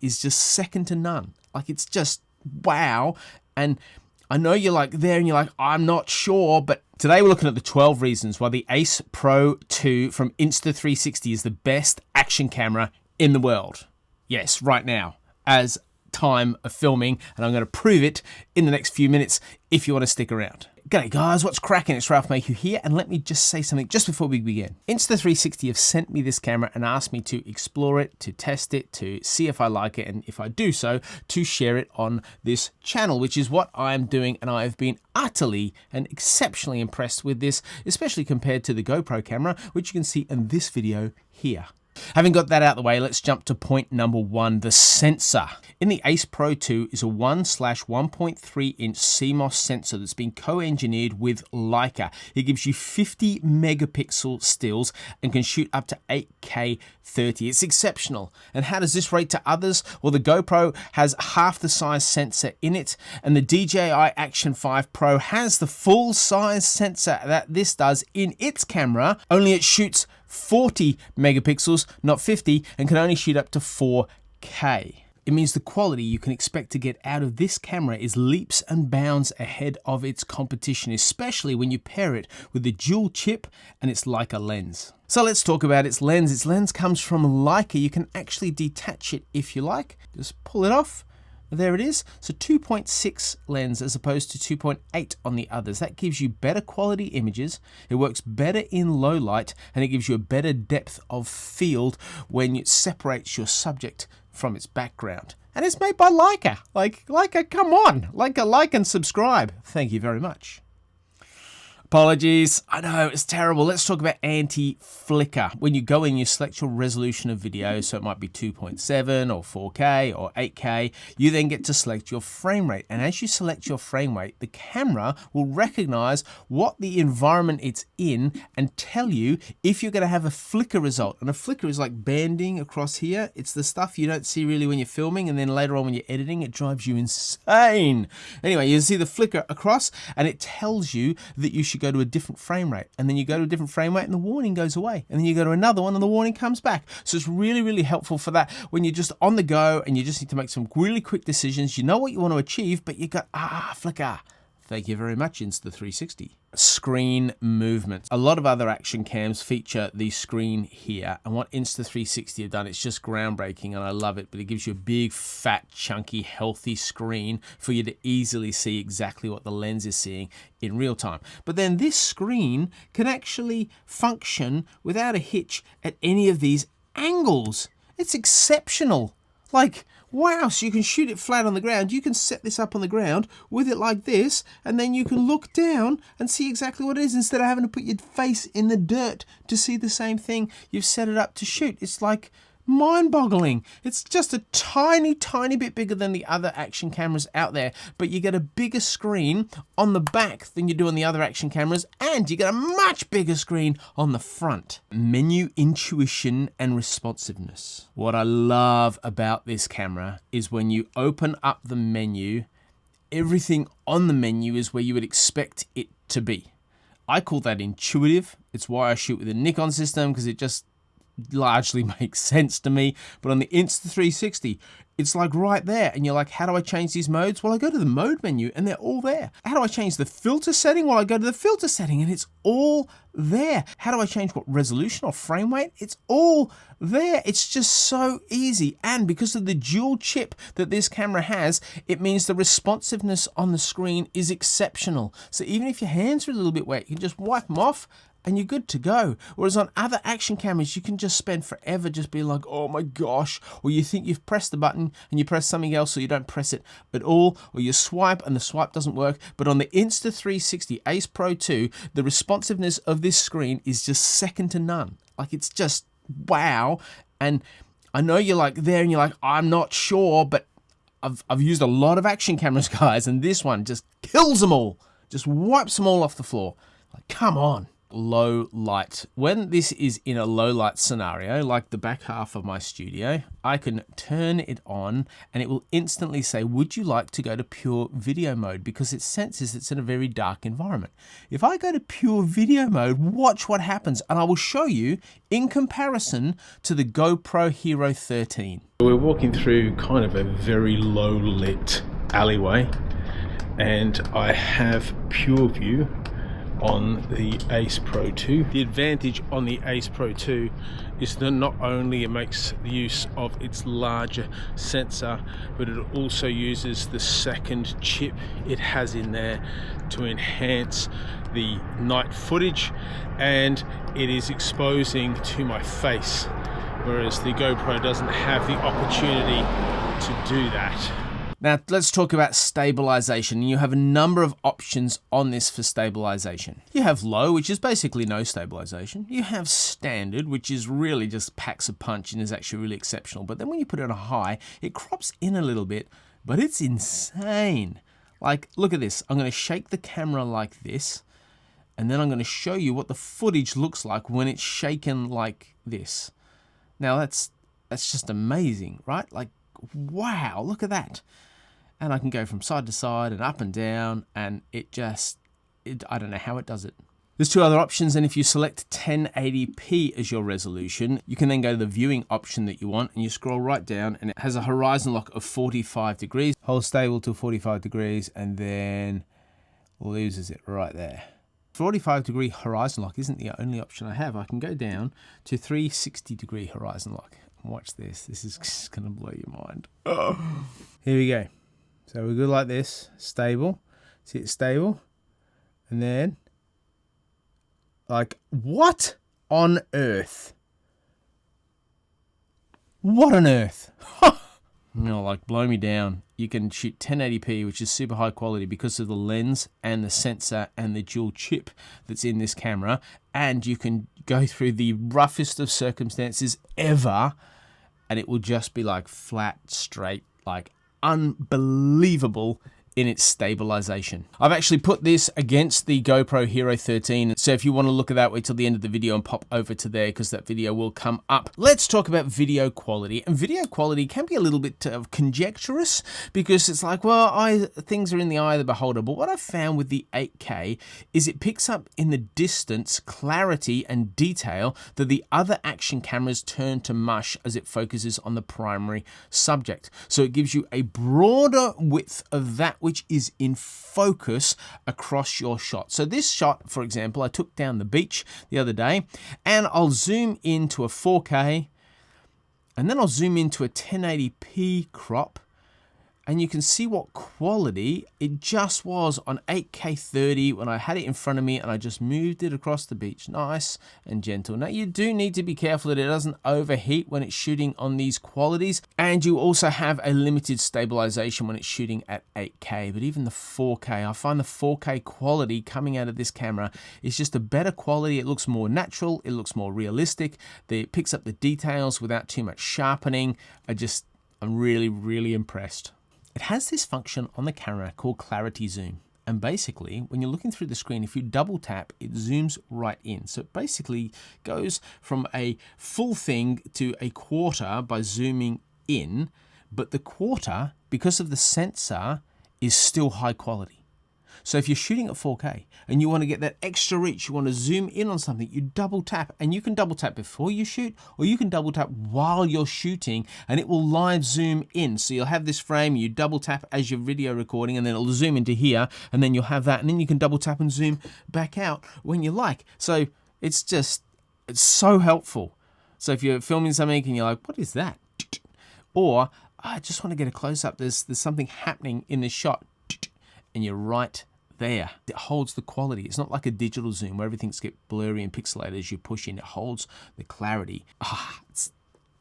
is just second to none. Like, it's just wow. And I know you're like there and you're like, I'm not sure, but today we're looking at the 12 reasons why the Ace Pro 2 from Insta360 is the best action camera in the world. Yes, right now, as time of filming, and I'm going to prove it in the next few minutes if you want to stick around. G'day guys, what's cracking? It's Ralph Mayhew here, and let me just say something just before we begin. Insta360 have sent me this camera and asked me to explore it, to test it, to see if I like it, and if I do so, to share it on this channel, which is what I'm doing, and I've been utterly and exceptionally impressed with this, especially compared to the GoPro camera, which you can see in this video here. Having got that out of the way, let's jump to point number one, the sensor. In the Ace Pro 2 is a 1/1.3 inch CMOS sensor that's been co-engineered with Leica. It gives you 50 megapixel stills and can shoot up to 8K 30. It's exceptional. And how does this rate to others? Well, the GoPro has half the size sensor in it, and the DJI Action 5 Pro has the full size sensor that this does in its camera, only it shoots 40 megapixels, not 50, and can only shoot up to 4K. It means the quality you can expect to get out of this camera is leaps and bounds ahead of its competition, especially when you pair it with the dual chip and its Lica Lens. So let's talk about its lens. Its lens comes from Leica. You can actually detach it if you like. Just pull it off. There it is. So 2.6 lens as opposed to 2.8 on the others. That gives you better quality images. It works better in low light, and it gives you a better depth of field when it separates your subject from its background. And it's made by Leica. Leica, come on. Leica, like and subscribe. Thank you very much. Apologies, I know, it's terrible. Let's talk about anti-flicker. When you go in, you select your resolution of video, so it might be 2.7 or 4K or 8K. You then get to select your frame rate. And as you select your frame rate, the camera will recognize what the environment it's in and tell you if you're gonna have a flicker result. And a flicker is like banding across here. It's the stuff you don't see really when you're filming, and then later on when you're editing, it drives you insane. Anyway, you see the flicker across, and it tells you that you should go to a different frame rate, and then you go to a different frame rate and the warning goes away, and then you go to another one and the warning comes back. So it's really, really helpful for that when you're just on the go and you just need to make some really quick decisions. You know what you want to achieve, but you got flicker. Thank you very much, Insta360. Screen movement. A lot of other action cams feature the screen here, and what Insta360 have done, it's just groundbreaking, and I love it, but it gives you a big, fat, chunky, healthy screen for you to easily see exactly what the lens is seeing in real time. But then this screen can actually function without a hitch at any of these angles. It's exceptional. Like, wow, so you can shoot it flat on the ground. You can set this up on the ground with it like this, and then you can look down and see exactly what it is instead of having to put your face in the dirt to see the same thing you've set it up to shoot. It's like mind-boggling. It's just a tiny, tiny bit bigger than the other action cameras out there, but you get a bigger screen on the back than you do on the other action cameras, and you get a much bigger screen on the front. Menu intuition and responsiveness. What I love about this camera is when you open up the menu, everything on the menu is where you would expect it to be. I call that intuitive. It's why I shoot with a Nikon system, because it just largely makes sense to me. But on the Insta360, it's like right there, and you're like, how do I change these modes? Well, I go to the mode menu and they're all there. How do I change the filter setting? Well, I go to the filter setting and it's all there. How do I change what resolution or frame rate? It's all there. It's just so easy. And because of the dual chip that this camera has, it means the responsiveness on the screen is exceptional. So even if your hands are a little bit wet, you can just wipe them off and you're good to go. Whereas on other action cameras, you can just spend forever just being like, oh my gosh, or you think you've pressed the button and you press something else, so you don't press it at all, or you swipe and the swipe doesn't work. But on the Insta360 Ace Pro 2, the responsiveness of this screen is just second to none. Like, it's just wow. And I know you're like there and you're like, I'm not sure, but I've used a lot of action cameras, guys, and this one just kills them all. Just wipes them all off the floor. Like, come on. low light. When this is in a low light scenario, like the back half of my studio, I can turn it on and it will instantly say, would you like to go to pure video mode? Because it senses it's in a very dark environment. If I go to pure video mode, watch what happens. And I will show you in comparison to the GoPro Hero 13. We're walking through kind of a very low lit alleyway, and I have pure view on the Ace Pro 2. The advantage on the Ace Pro 2 is that not only it makes use of its larger sensor, but it also uses the second chip it has in there to enhance the night footage, and it is exposing to my face, whereas the GoPro doesn't have the opportunity to do that. Now let's talk about stabilization. You have a number of options on this for stabilization. You have low, which is basically no stabilization. You have standard, which is really just packs a punch and is actually really exceptional. But then when you put it on a high, it crops in a little bit, but it's insane. Like, look at this. I'm going to shake the camera like this, and then I'm going to show you what the footage looks like when it's shaken like this. Now that's just amazing, right? Like, wow, look at that. And I can go from side to side and up and down, and I don't know how it does it. There's two other options, and if you select 1080p as your resolution, you can then go to the viewing option that you want, and you scroll right down, and it has a horizon lock of 45 degrees. Hold stable to 45 degrees, and then loses it right there. 45-degree horizon lock isn't the only option I have. I can go down to 360-degree horizon lock. Watch this. This is just going to blow your mind. Oh. Here we go. So we're good like this. Stable. See it stable. And then, like, what on earth? What on earth? Like, blow me down. You can shoot 1080p, which is super high quality because of the lens and the sensor and the dual chip that's in this camera. And you can go through the roughest of circumstances ever, and it will just be like flat, straight, like unbelievable in its stabilization. I've actually put this against the GoPro Hero 13, so if you want to look at that, wait till the end of the video and pop over to there because that video will come up. Let's talk about video quality. And video quality can be a little bit conjecturous because it's like, well, things are in the eye of the beholder. But what I've found with the 8K is it picks up in the distance, clarity and detail that the other action cameras turn to mush as it focuses on the primary subject. So it gives you a broader width of that which is in focus across your shot. So this shot, for example, I took down the beach the other day, and I'll zoom into a 4K, and then I'll zoom into a 1080p crop, and you can see what quality it just was on 8K 30 when I had it in front of me and I just moved it across the beach. Nice and gentle. Now you do need to be careful that it doesn't overheat when it's shooting on these qualities, and you also have a limited stabilization when it's shooting at 8K, but even the 4K, I find the 4K quality coming out of this camera is just a better quality. It looks more natural, it looks more realistic, it picks up the details without too much sharpening. I'm really, really impressed. It has this function on the camera called clarity zoom. And basically, when you're looking through the screen, if you double tap, it zooms right in. So it basically goes from a full thing to a quarter by zooming in, but the quarter, because of the sensor, is still high quality. So if you're shooting at 4K and you want to get that extra reach, you want to zoom in on something, you double tap, and you can double tap before you shoot, or you can double tap while you're shooting, and it will live zoom in. So you'll have this frame, you double tap as you're video recording, and then it'll zoom into here, and then you'll have that, and then you can double tap and zoom back out when you like. So it's so helpful. So if you're filming something and you're like, what is that? Or I just want to get a close up, there's something happening in this shot, and you're right there. It holds the quality. It's not like a digital zoom where everything's get blurry and pixelated as you push in. It holds the clarity. It's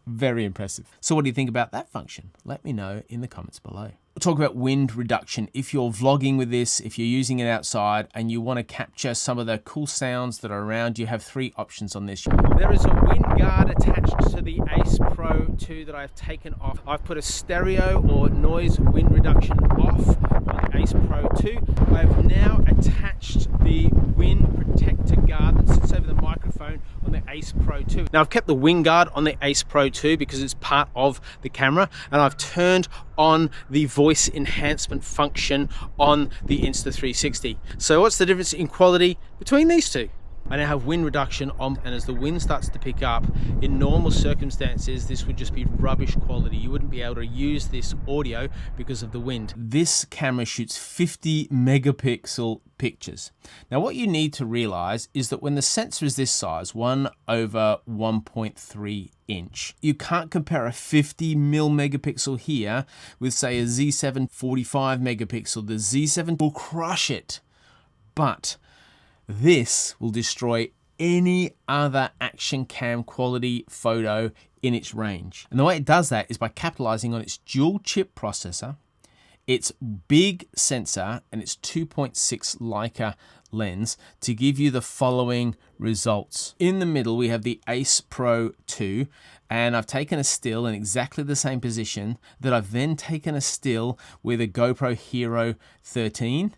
very impressive. So what do you think about that function? Let me know in the comments below. We'll talk about wind reduction. If you're vlogging with this, if you're using it outside and you want to capture some of the cool sounds that are around, you have three options on this. There is a wind guard attached to the Ace Pro 2 that I've taken off. I've put a stereo or noise wind reduction off on the Ace Pro 2. I have now attached the wind protector guard that sits over the microphone on the Ace Pro 2. Now I've kept the wind guard on the Ace Pro 2 because it's part of the camera, and I've turned on the voice enhancement function on the Insta360. So what's the difference in quality between these two? I now have wind reduction on, and as the wind starts to pick up, in normal circumstances, this would just be rubbish quality. You wouldn't be able to use this audio because of the wind. This camera shoots 50 megapixel pictures. Now, what you need to realize is that when the sensor is this size, 1/1.3 inch, you can't compare a 50 megapixel here with, say, a Z7 45 megapixel. The Z7 will crush it, but this will destroy any other action cam quality photo in its range. And the way it does that is by capitalizing on its dual chip processor, its big sensor, and its 2.6 Lica lens to give you the following results. In the middle, we have the Ace Pro 2, and I've taken a still in exactly the same position that I've then taken a still with a GoPro Hero 13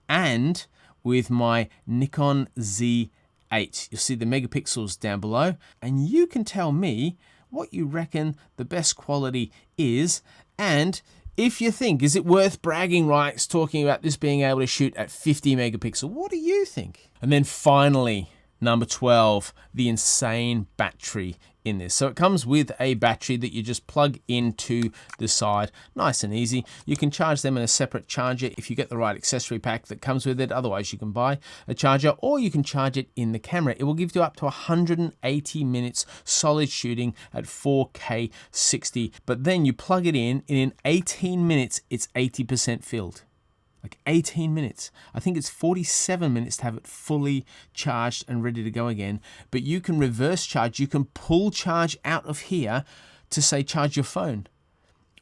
and with my Nikon Z8. You'll see the megapixels down below, and you can tell me what you reckon the best quality is, and if you think, is it worth bragging rights talking about this being able to shoot at 50 megapixel? What do you think? And then finally, number 12, the insane battery in this. So it comes with a battery that you just plug into the side, nice and easy. You can charge them in a separate charger if you get the right accessory pack that comes with it. Otherwise, you can buy a charger, or you can charge it in the camera. It will give you up to 180 minutes solid shooting at 4K 60. But then you plug it in, and in 18 minutes, it's 80% filled. Like 18 minutes. I think it's 47 minutes to have it fully charged and ready to go again. But you can reverse charge. You can pull charge out of here to, say, charge your phone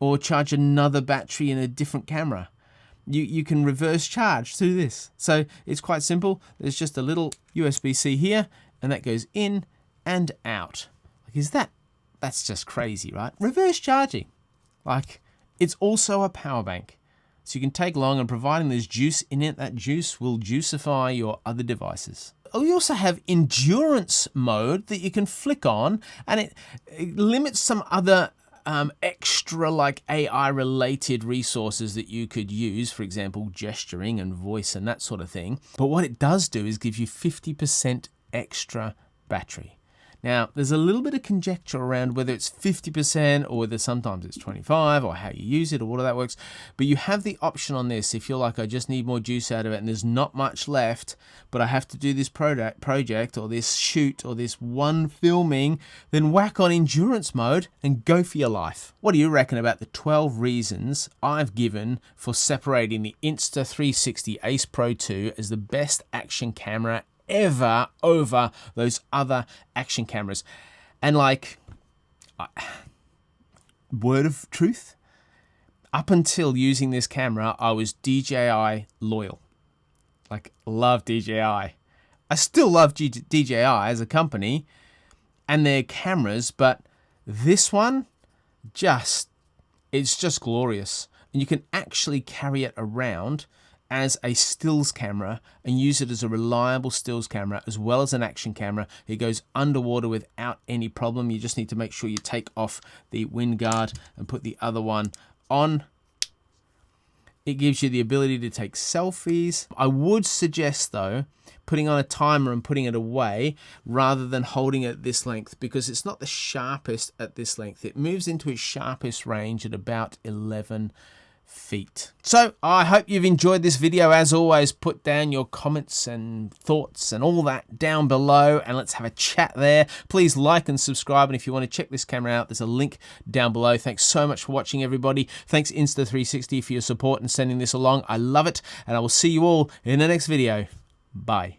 or charge another battery in a different camera. You can reverse charge through this. So it's quite simple. There's just a little USB-C here, and that goes in and out. Like, that's just crazy, right? Reverse charging. Like, it's also a power bank. So you can take along, and providing there's juice in it, that juice will juicify your other devices. We also have endurance mode that you can flick on, and it limits some other extra like AI related resources that you could use, for example, gesturing and voice and that sort of thing. But what it does do is give you 50% extra battery. Now, there's a little bit of conjecture around whether it's 50% or whether sometimes it's 25 or how you use it or what that works. But you have the option on this if you're like, I just need more juice out of it and there's not much left, but I have to do this project or this shoot or this one filming, then whack on endurance mode and go for your life. What do you reckon about the 12 reasons I've given for separating the Insta360 Ace Pro 2 as the best action camera ever over those other action cameras? And like, word of truth, up until using this camera, I was DJI loyal. Like, love DJI. I still love DJI as a company and their cameras, but this one it's just glorious. And you can actually carry it around as a stills camera and use it as a reliable stills camera as well as an action camera. It goes underwater without any problem. You just need to make sure you take off the wind guard and put the other one on. It gives you the ability to take selfies. I would suggest though, putting on a timer and putting it away rather than holding it at this length, because it's not the sharpest at this length. It moves into its sharpest range at about 11 feet. So I hope you've enjoyed this video. As always, put down your comments and thoughts and all that down below, and let's have a chat there. Please like and subscribe, and if you want to check this camera out, there's a link down below. Thanks so much for watching, everybody. Thanks Insta360 for your support and sending this along. I love it, and I will see you all in the next video. Bye.